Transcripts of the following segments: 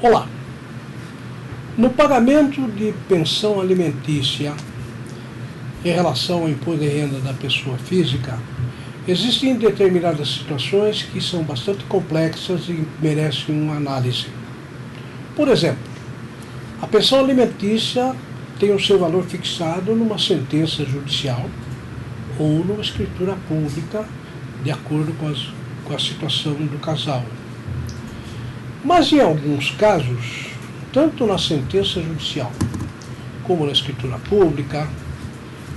Olá! No pagamento de pensão alimentícia em relação ao imposto de renda da pessoa física, existem determinadas situações que são bastante complexas e merecem uma análise. Por exemplo, a pensão alimentícia tem o seu valor fixado numa sentença judicial ou numa escritura pública, de acordo com a situação do casal. Mas em alguns casos, tanto na sentença judicial como na escritura pública,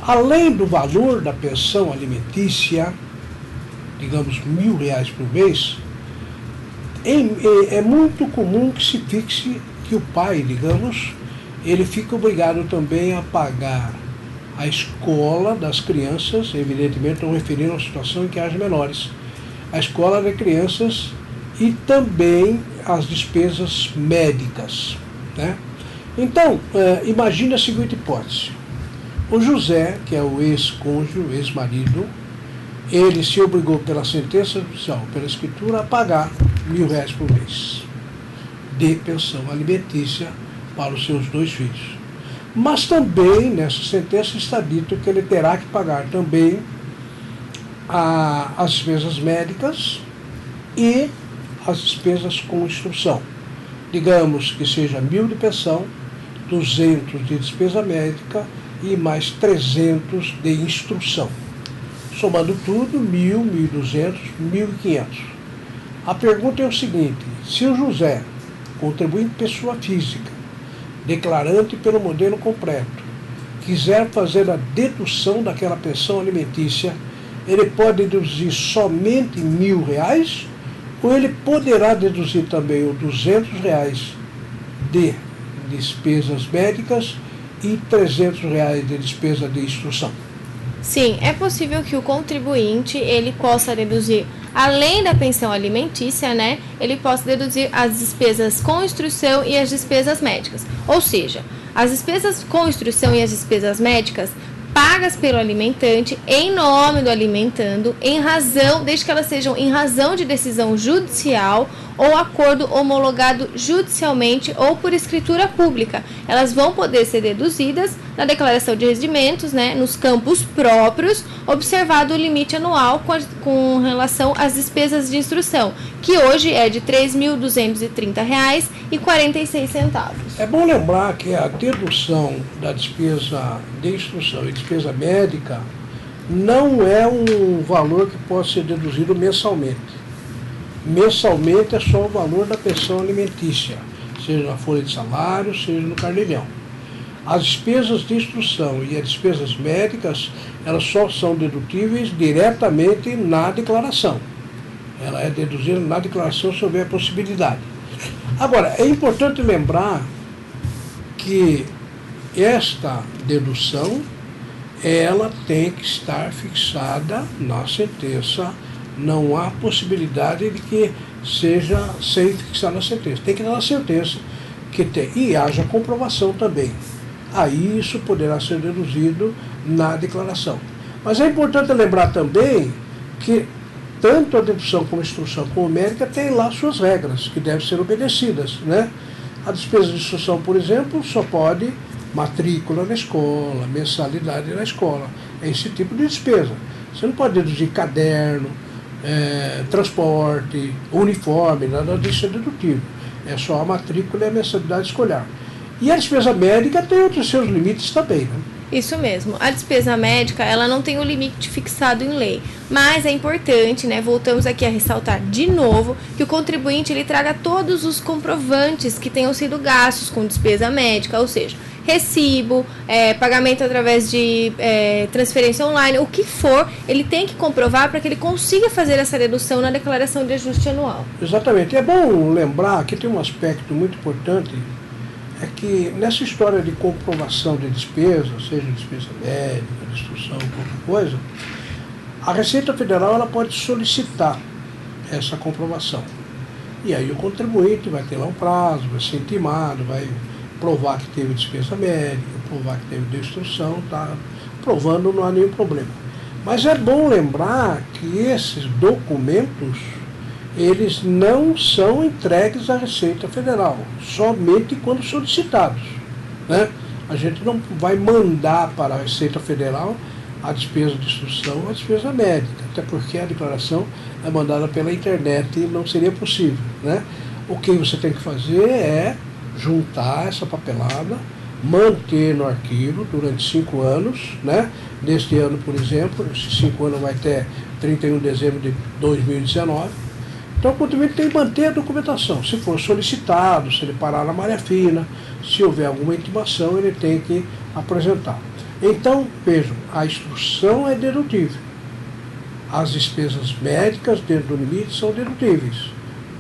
além do valor da pensão alimentícia, digamos R$1.000 por mês, é muito comum que se fixe que o pai, digamos, ele fica obrigado também a pagar a escola das crianças, evidentemente estou referindo a uma situação em que haja menores, a escola de crianças e também as despesas médicas, né? Então, imagine a seguinte hipótese. O José, que é o ex-cônjuge, o ex-marido, ele se obrigou pela sentença judicial, pela escritura, a pagar R$1.000 por mês de pensão alimentícia para os seus 2 filhos. Mas também, nessa sentença, está dito que ele terá que pagar também as despesas médicas e as despesas com instrução. Digamos que seja 1.000 de pensão, 200 de despesa médica e mais 300 de instrução. Somando tudo, 1.000, 1.200, 1.500. A pergunta é o seguinte: se o José, contribuinte pessoa física, declarante pelo modelo completo, quiser fazer a dedução daquela pensão alimentícia, ele pode deduzir somente R$1.000 ou ele poderá deduzir também os R$200 de despesas médicas e R$300 de despesa de instrução? Sim, é possível que o contribuinte ele possa deduzir, além da pensão alimentícia, né, ele possa deduzir as despesas com instrução e as despesas médicas. Ou seja, as despesas com instrução e as despesas médicas pagas pelo alimentante em nome do alimentando, desde que elas sejam em razão de decisão judicial ou acordo homologado judicialmente ou por escritura pública. Elas vão poder ser deduzidas na declaração de rendimentos, né, nos campos próprios, observado o limite anual com relação às despesas de instrução, que hoje é de R$3.230,46. É bom lembrar que a dedução da despesa de instrução e despesa médica não é um valor que pode ser deduzido mensalmente. Mensalmente é só o valor da pensão alimentícia, seja na folha de salário, seja no carneirinho. As despesas de instrução e as despesas médicas, elas só são dedutíveis diretamente na declaração. Ela é deduzida na declaração se houver possibilidade. Agora, é importante lembrar que esta dedução, ela tem que estar fixada na sentença. Não há possibilidade de que seja sem fixar na sentença. Tem que dar na sentença e haja comprovação também. Aí isso poderá ser deduzido na declaração. Mas é importante lembrar também que tanto a dedução como a instrução como a médica tem lá suas regras que devem ser obedecidas, né? A despesa de instrução, por exemplo, só pode matrícula na escola, mensalidade na escola. É esse tipo de despesa. Você não pode deduzir caderno, transporte, uniforme, nada disso é dedutível. É só a matrícula e a mensalidade escolar. E a despesa médica tem outros seus limites também, né? Isso mesmo. A despesa médica, ela não tem o limite fixado em lei, mas é importante, né, voltamos aqui a ressaltar de novo, que o contribuinte ele traga todos os comprovantes que tenham sido gastos com despesa médica, ou seja, recibo, pagamento através de transferência online, o que for, ele tem que comprovar para que ele consiga fazer essa dedução na declaração de ajuste anual. Exatamente. É bom lembrar que tem um aspecto muito importante, é que nessa história de comprovação de despesa, seja despesa médica, de instrução, qualquer coisa, a Receita Federal ela pode solicitar essa comprovação. E aí o contribuinte vai ter lá um prazo, vai ser intimado, vai provar que teve despesa médica, provar que teve de instrução, tá provando, não há nenhum problema. Mas é bom lembrar que esses documentos, eles não são entregues à Receita Federal, somente quando solicitados, né? A gente não vai mandar para a Receita Federal a despesa de instrução ou a despesa médica, até porque a declaração é mandada pela internet e não seria possível, né? O que você tem que fazer é juntar essa papelada, manter no arquivo durante 5 anos, né? Neste ano, por exemplo, esses 5 anos vai até 31 de dezembro de 2019. Então o contribuinte tem que manter a documentação. Se for solicitado, se ele parar na malha fina, se houver alguma intimação, ele tem que apresentar. Então, vejam, a instrução é dedutível. As despesas médicas dentro do limite são dedutíveis.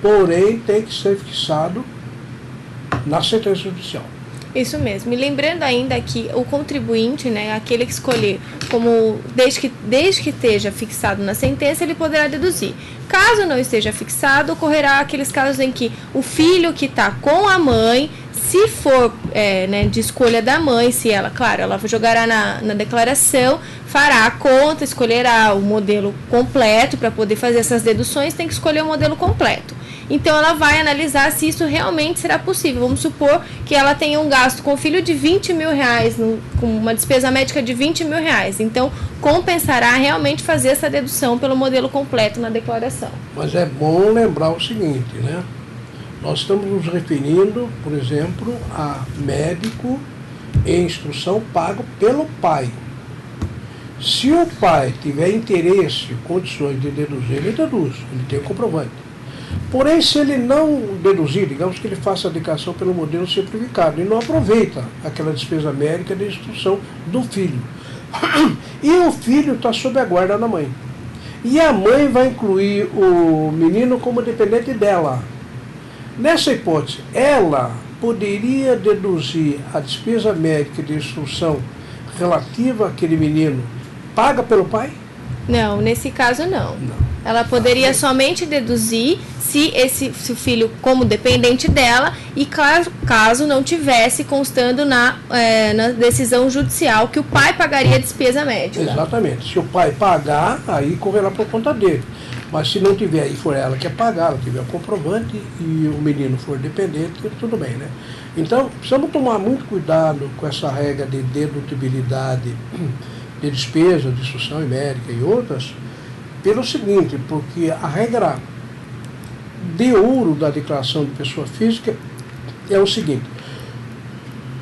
Porém, tem que ser fixado na sentença judicial. Isso mesmo. E lembrando ainda que o contribuinte, né, aquele que escolher, como desde que esteja fixado na sentença, ele poderá deduzir. Caso não esteja fixado, ocorrerá aqueles casos em que o filho que está com a mãe, se for né, de escolha da mãe, se ela, claro, ela jogará na declaração, fará a conta, escolherá o modelo completo para poder fazer essas deduções, tem que escolher o modelo completo. Então ela vai analisar se isso realmente será possível. Vamos supor que ela tenha um gasto com o filho de 20 mil reais, com uma despesa médica de 20 mil reais. Então compensará realmente fazer essa dedução pelo modelo completo na declaração. Mas é bom lembrar o seguinte, né? Nós estamos nos referindo, por exemplo, a médico em instrução pago pelo pai. Se o pai tiver interesse, condições de deduzir, ele deduz, ele tem o comprovante. Porém, se ele não deduzir, digamos que ele faça a declaração pelo modelo simplificado, ele não aproveita aquela despesa médica de instrução do filho. E o filho está sob a guarda da mãe. E a mãe vai incluir o menino como dependente dela. Nessa hipótese, ela poderia deduzir a despesa médica de instrução relativa àquele menino paga pelo pai? Não, nesse caso não. Ela poderia somente deduzir se o filho como dependente dela e caso não tivesse constando na decisão judicial que o pai pagaria a despesa médica. Exatamente. Se o pai pagar, aí correrá por conta dele. Mas se não tiver e for ela que é pagar, ela tiver o comprovante e o menino for dependente, tudo bem, né? Então, precisamos tomar muito cuidado com essa regra de dedutibilidade de despesa, de instrução médica e outras, pelo seguinte, porque a regra de ouro da declaração de pessoa física é o seguinte: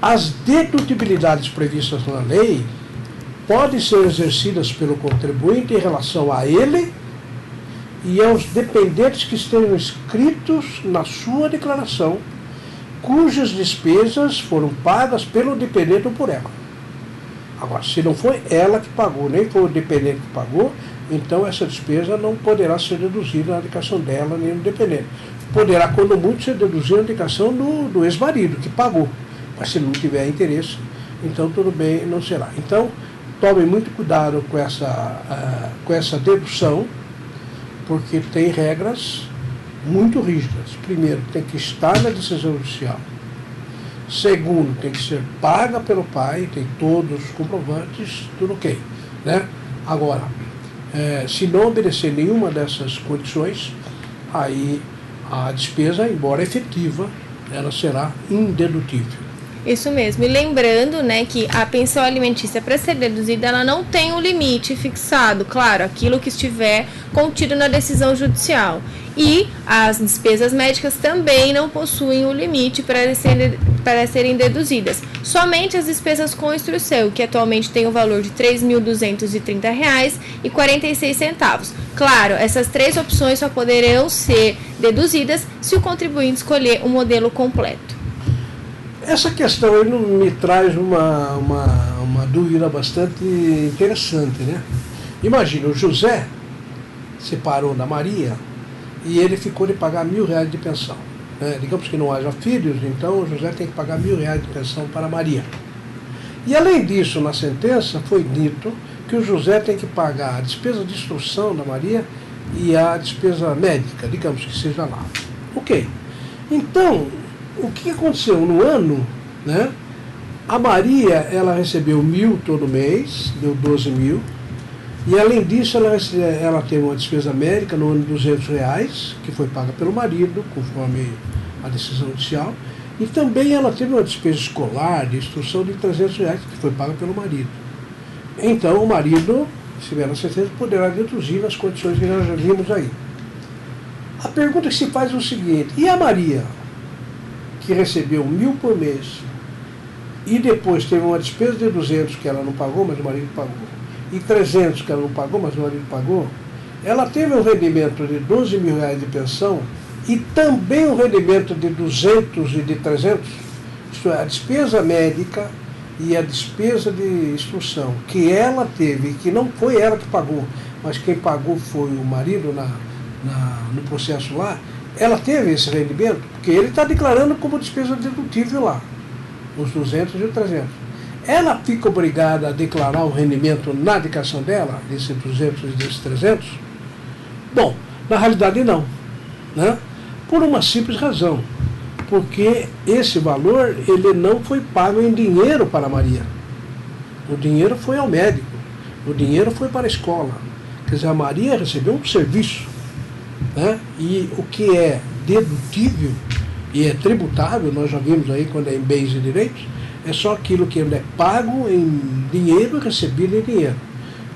as dedutibilidades previstas na lei podem ser exercidas pelo contribuinte em relação a ele e aos dependentes que estejam inscritos na sua declaração, cujas despesas foram pagas pelo dependente ou por ela. Agora, se não foi ela que pagou, nem foi o dependente que pagou, então essa despesa não poderá ser deduzida na declaração dela nem do dependente. Poderá, quando muito, ser deduzida na declaração do ex-marido, que pagou. Mas se não tiver interesse, então tudo bem, não será. Então, tomem muito cuidado com essa dedução, porque tem regras muito rígidas. Primeiro, tem que estar na decisão judicial. Segundo, tem que ser paga pelo pai, tem todos os comprovantes, tudo ok, né? Agora, se não obedecer nenhuma dessas condições, aí a despesa, embora efetiva, ela será indedutível. Isso mesmo. E lembrando, né, que a pensão alimentícia, para ser deduzida, ela não tem um limite fixado, claro, aquilo que estiver contido na decisão judicial. E as despesas médicas também não possuem um limite para serem deduzidas. Somente as despesas com instrução, que atualmente tem o valor de R$ 3.230,46. Claro, essas três opções só poderão ser deduzidas se o contribuinte escolher o modelo completo. Essa questão aí me traz uma dúvida bastante interessante, né? Imagina, o José separou da Maria e ele ficou de pagar R$1.000 de pensão. Digamos que não haja filhos, então o José tem que pagar R$1.000 de pensão para a Maria. E além disso, na sentença foi dito que o José tem que pagar a despesa de instrução da Maria e a despesa médica, digamos que seja lá. Ok. Então, o que aconteceu no ano, né? A Maria, ela recebeu 1.000 todo mês, deu 12 mil, E além disso, ela teve uma despesa médica no ano de R$200, que foi paga pelo marido, conforme a decisão judicial. E também ela teve uma despesa escolar de instrução de R$300, que foi paga pelo marido. Então o marido, se tiver a certeza, poderá deduzir nas condições que nós já vimos aí. A pergunta que se faz é o seguinte: e a Maria, que recebeu 1.000 por mês, e depois teve uma despesa de 200 que ela não pagou, mas o marido pagou, e 300 que ela não pagou, mas o marido pagou, ela teve um rendimento de R$12.000 de pensão e também um rendimento de 200 e de 300, isto é, a despesa médica e a despesa de instrução que ela teve, que não foi ela que pagou, mas quem pagou foi o marido no processo lá, ela teve esse rendimento, porque ele está declarando como despesa dedutível lá, os 200 e os 300. Ela fica obrigada a declarar o rendimento na declaração dela, desses 200 e desses 300? Bom, na realidade não, né? Por uma simples razão, porque esse valor ele não foi pago em dinheiro para a Maria. O dinheiro foi ao médico, o dinheiro foi para a escola. Quer dizer, a Maria recebeu um serviço, né? E o que é dedutível e é tributável, nós já vimos aí quando é em bens e direitos, é só aquilo que é pago em dinheiro e recebido em dinheiro.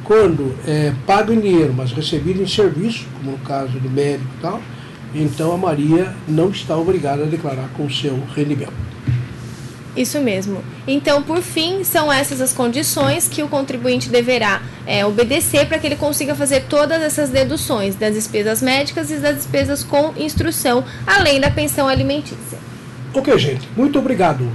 Quando é pago em dinheiro, mas recebido em serviço, como no caso do médico e tal, então a Maria não está obrigada a declarar com o seu rendimento. Isso mesmo. Então, por fim, são essas as condições que o contribuinte deverá obedecer para que ele consiga fazer todas essas deduções das despesas médicas e das despesas com instrução, além da pensão alimentícia. Ok, gente. Muito obrigado.